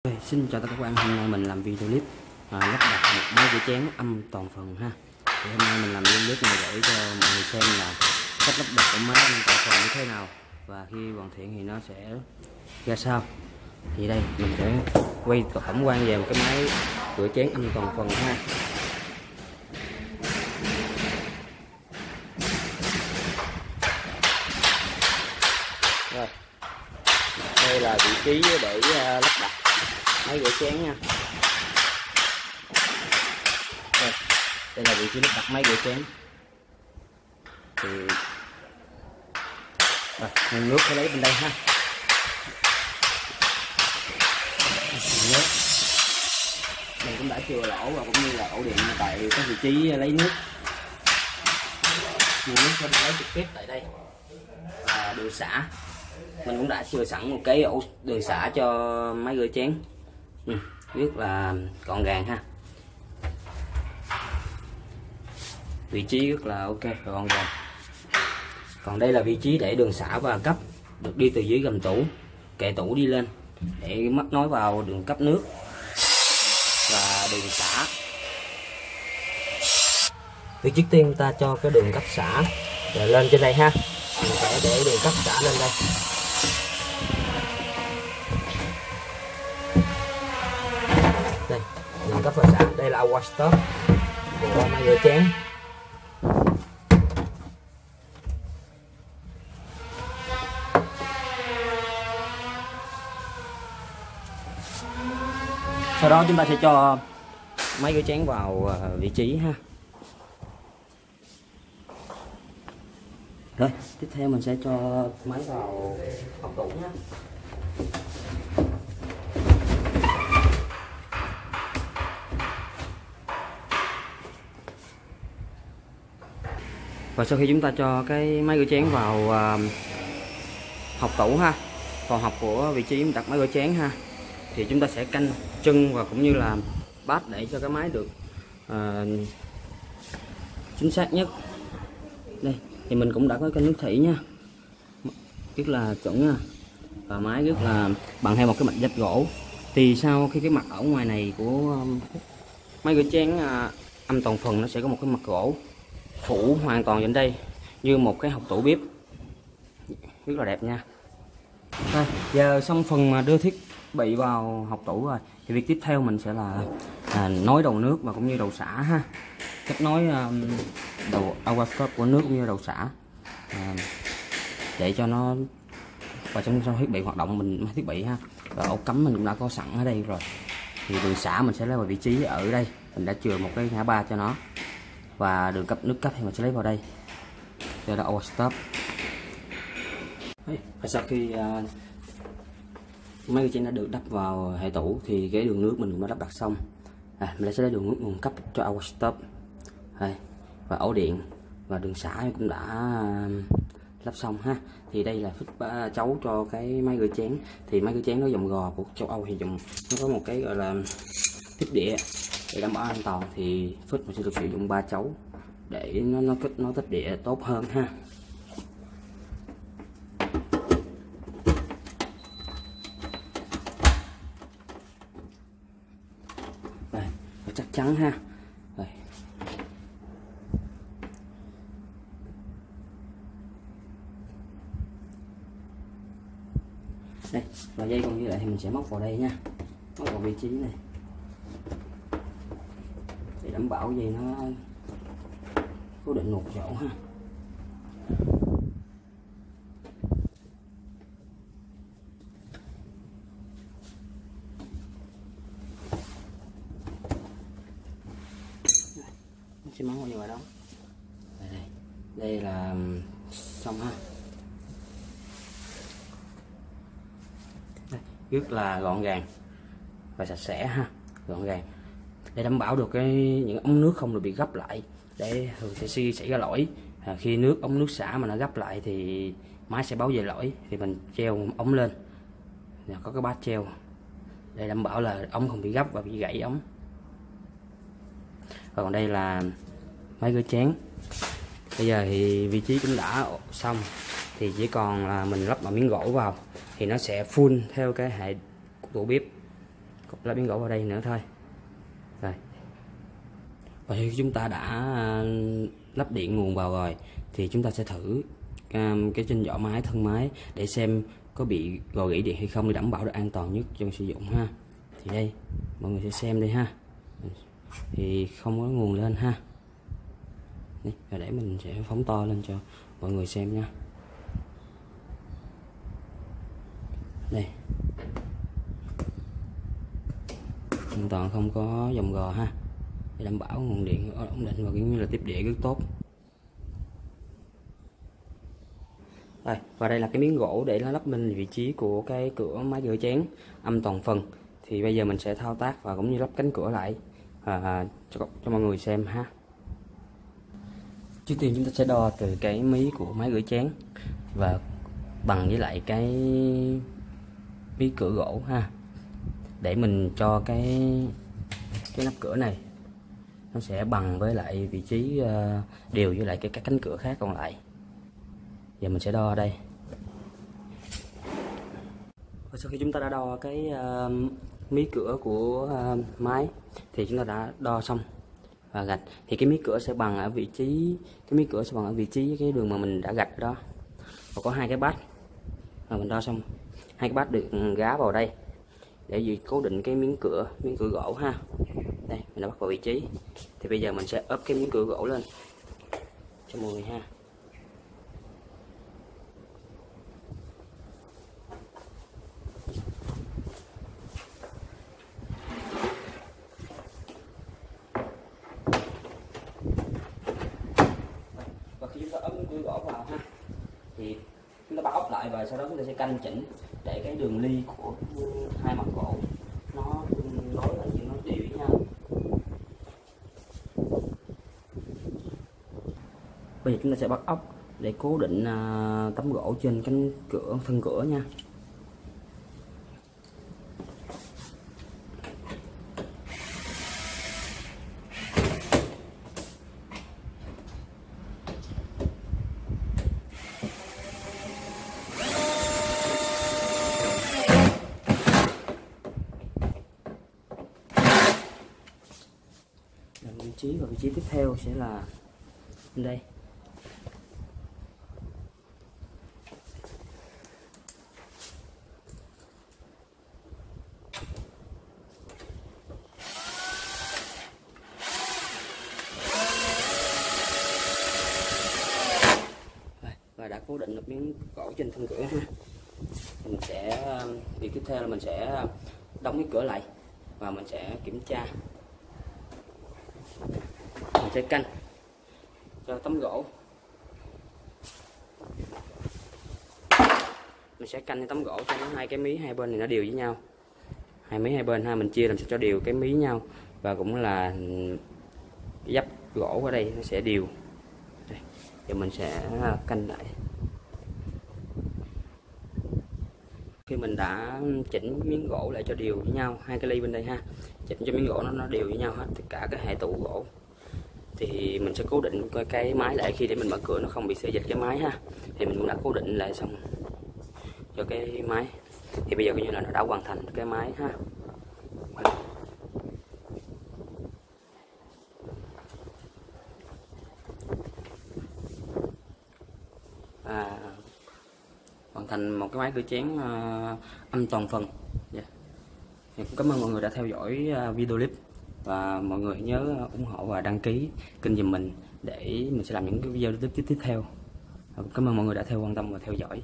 Xin chào tất cả các bạn, hôm nay mình làm video clip lắp đặt một máy rửa chén âm toàn phần ha. Thì hôm nay mình làm video clip này để cho mọi người xem là cách lắp đặt của máy âm toàn phần như thế nào và khi hoàn thiện thì nó sẽ ra sao. Thì đây mình sẽ quay tổng quan về một cái máy rửa chén âm toàn phần ha. Rồi, đây là vị trí để lắp đặt máy rửa chén nha. Đây là vị trí lắp đặt máy rửa chén. Thì nguồn nước phải lấy bên đây ha. Mình cũng đã chừa lỗ và cũng như là ổ điện tại cái vị trí lấy nước. Nguồn nước sẽ lấy trực tiếp tại đây. Và đường xả mình cũng đã chừa sẵn một cái ổ đường xả cho máy rửa chén. Rất là gọn gàng ha, vị trí rất là ok và gọn gàng. Còn đây là vị trí để đường xả và cấp được đi từ dưới gầm tủ, kệ tủ đi lên để mắc nối vào đường cấp nước và đường xả. Thì trước tiên chúng ta cho cái đường cấp xả lên trên đây ha. Mình sẽ để đường cấp xả lên đây. Đây, đường cấp và xả, đây là Aqua Stop của máy rửa chén. Sau đó chúng ta sẽ cho máy rửa chén vào vị trí ha. Rồi, tiếp theo mình sẽ cho máy vào hộc tủ nhé. Và sau khi chúng ta cho cái máy rửa chén vào hộc tủ ha, còn hộc của vị trí đặt máy rửa chén ha, thì chúng ta sẽ canh chân và cũng như là bát để cho cái máy được chính xác nhất. Đây thì mình cũng đã có kênh nước thủy nha, rất là chuẩn nha, và máy rất là bằng theo một cái mặt dách gỗ. Thì sau khi cái mặt ở ngoài này của máy rửa chén âm toàn phần nó sẽ có một cái mặt gỗ phủ hoàn toàn trên đây như một cái hộc tủ bếp, rất là đẹp nha. Rồi, giờ xong phần mà đưa thiết bị vào hộc tủ rồi thì việc tiếp theo mình sẽ là nối đầu nước và cũng như đầu xả ha, kết nối đầu Aqua Stop của nước cũng như đầu xả để cho nó vào trong thiết bị hoạt động mình thiết bị ha. Và ổ cắm mình cũng đã có sẵn ở đây rồi. Thì đường xả mình sẽ lấy vào vị trí ở đây, mình đã chừa một cái ngã ba cho nó, và đường cấp nước cấp thì mình sẽ lấy vào đây. Đây là Aqua Stop. Và sau khi máy rửa chén đã được đắp vào hệ tủ thì cái đường nước mình cũng đã lắp đặt xong. Mình sẽ lấy đường nước nguồn cấp cho Aqua Stop và ổ điện và đường xả cũng đã lắp xong ha. Thì đây là phích chấu cho cái máy rửa chén. Thì máy rửa chén nó dòng gò của châu Âu thì dùng nó có một cái gọi là phích đĩa để đảm bảo an toàn, thì phích mình sẽ được sử dụng 3 chấu để nó kết nối tích đĩa tốt hơn ha. Đây, chắc chắn ha. Đây. Đây, và dây còn như vậy thì mình sẽ móc vào đây nha, móc vào vị trí này để đảm bảo dây nó cố định một chỗ ha. Mình sẽ móc vào như vậy đó. Đây là xong ha. Rất là gọn gàng và sạch sẽ ha, gọn gàng để đảm bảo được những ống nước không được bị gấp lại, để thường sẽ xảy ra lỗi khi ống nước xả mà nó gấp lại thì máy sẽ báo về lỗi. Thì mình treo ống lên, có cái bát treo để đảm bảo là ống không bị gấp và bị gãy ống. Và còn đây là máy rửa chén. Bây giờ thì vị trí cũng đã xong, thì chỉ còn là mình lắp một miếng gỗ vào thì nó sẽ full theo cái hệ của tủ bếp. cục lá miếng gỗ vào đây nữa thôi. Rồi, và khi chúng ta đã lắp điện nguồn vào rồi thì chúng ta sẽ thử cái trên vỏ máy, thân máy để xem có bị rò rỉ điện hay không, để đảm bảo được an toàn nhất trong sử dụng ha. Thì đây mọi người sẽ xem đây ha, thì không có nguồn lên ha. Và để mình sẽ phóng to lên cho mọi người xem nha. Đây, hoàn toàn không có dòng gò ha, để đảm bảo nguồn điện ổn định và cũng như là tiếp địa rất tốt. Rồi, và đây là cái miếng gỗ để nó lắp bên vị trí của cái cửa máy rửa chén âm toàn phần. Thì bây giờ mình sẽ thao tác và cũng như lắp cánh cửa lại cho mọi người xem ha. Trước tiên chúng ta sẽ đo từ cái mí của máy rửa chén và bằng với lại cái mí cửa gỗ ha, để mình cho cái nắp cửa này nó sẽ bằng với lại vị trí đều với lại cái các cánh cửa khác còn lại. Giờ mình sẽ đo ở đây. Và sau khi chúng ta đã đo cái mí cửa của máy thì chúng ta đã đo xong và gạch, thì cái mí cửa sẽ bằng ở vị trí, cái đường mà mình đã gạch đó. Và có hai cái bát, và mình đo xong hai cái bát được gá vào đây để cố định cái miếng cửa gỗ ha. Đây, mình đã bắt vào vị trí. Thì bây giờ mình sẽ ốp cái miếng cửa gỗ lên cho mọi người ha. Và khi chúng ta ốp miếng cửa gỗ vào ha, thì chúng ta bắt ốp lại và sau đó chúng ta sẽ canh chỉnh để cái đường ly của hai mặt gỗ nó đối lại, nó đều với nhau. Bây giờ chúng ta sẽ bắt ốc để cố định tấm gỗ trên cánh cửa, thân cửa nha. Vị trí tiếp theo sẽ là đây. Và đã cố định được miếng gỗ trên thân cửa ha. Mình sẽ, việc tiếp theo là mình sẽ đóng cái cửa lại và mình sẽ kiểm tra. Mình sẽ canh cho tấm gỗ, mình sẽ canh tấm gỗ cho nó hai cái mí hai bên này nó đều với nhau, hai mí hai bên ha, mình chia làm sao cho đều cái mí nhau, và cũng là cái dắp gỗ ở đây nó sẽ đều. Đây, thì mình sẽ canh lại. Khi mình đã chỉnh miếng gỗ lại cho đều với nhau, hai cái ly bên đây ha, chỉnh cho miếng gỗ nó đều với nhau hết, tất cả các hệ tủ gỗ, thì mình sẽ cố định cái máy lại khi để mình mở cửa nó không bị xê dịch cái máy ha. Thì mình cũng đã cố định lại xong cho cái máy, thì bây giờ coi như là nó đã hoàn thành cái máy ha. Hoàn thành một cái máy rửa chén âm toàn phần. Thì cũng cảm ơn mọi người đã theo dõi video clip, và mọi người nhớ ủng hộ và đăng ký kênh giùm mình để mình sẽ làm những cái video tiếp theo. Cảm ơn mọi người đã quan tâm và theo dõi.